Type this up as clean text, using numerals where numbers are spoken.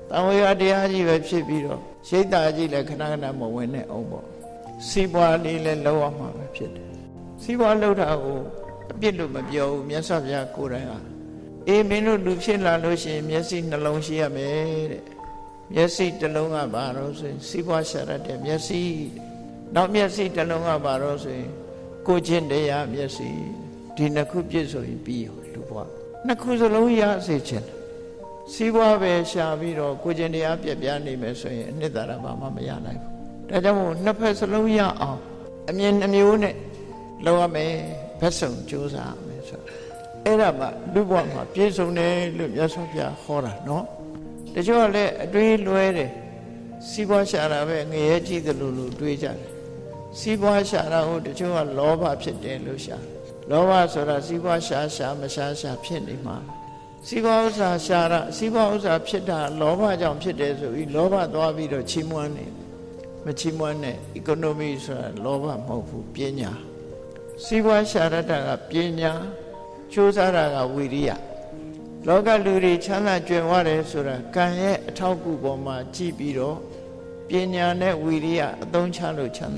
တန်ဝေရတရားကြီးပဲဖြစ်ပြီးတော့ရိတ်တာကြီးလည်းခဏခဏမဝင်နဲ့အောင်ပေါ့စီးပွားလေးလည်းလောက်အောင်မှာပဲဖြစ်တယ်စီးပွားလောက်တာကိုအပြစ်လို့မပြောဘူးမြတ်စွာဘုရားကိုယ်တိုင်ဟာအေးမင်းတို့လူဖြစ်လာလို့ရှိရင်မျက်စိနှလုံးရှိရမယ်တဲ့မျက်စိတစ်လုံးကဘာလို့ဆိုရင်စီးပွားရှာရတဲ့မျက်စိနောက်မျက်စိတစ်လုံးကဘာလို့ဆိုရင်ကိုချင်းတရားမျက်စိဒီနှစ်ခုပြည့်စုံရင်ပြီးရောလူဘဝနှစ်ခုစလုံးရစေချင်စီးပွားပဲရှာပြီးတော့ကိုချင်းတရားပြပြနေမယ်ဆိုရင်အနှစ်သာရဘာမှမရနိုင်ဘူးဒါကြောင့်မို့နှစ်ဖက်စလုံးရအောင်အမြင်နှမျိုးနဲ့လုပ်ရမယ်ဘက်စုံကြိုးစားရမယ်ဆိုအဲ့ဒါမှလူဘဝမှာပြည့်စုံတယ်လို့မြတ်စွာဘုရားဟောတာနော်တချို့ကလည်းအတွေးလွဲတယ်စီးပွားရှာတာပဲငရဲကြည့်တယ်လို့တွေးကြတယ်စီးပွားရှာတာကိုတချို့ကလောဘဖြစ်တယ်လို့ရှာလောဘဆိုတာစီးပွားရှာမရှာဖြစ်နေမှာစီးပွားဥစ္စာရှာတာစီးပွားဥစ္စာဖြစ်တာလောဘကြောင့်ဖြစ်တယ်ဆိုပြီးလောဘသွားပြီးတော့ချီးမွမ်းနေမချီးမွမ်းနဲ့ economy ဆိုတာလောဘမဟုတ်ဘူးပညာစီးပွားရှာရတာကပညာကြိုးစားတာကဝိရိယလောကလူတွေချမ်းသာကြွယ်ဝတယ်ဆိုတာကံရဲ့အထောက်အကူပေါ်မှာကြည့်ပြီးတော့ပညာနဲ့ဝိရိယအသုံးချလို့ချမ်းသာ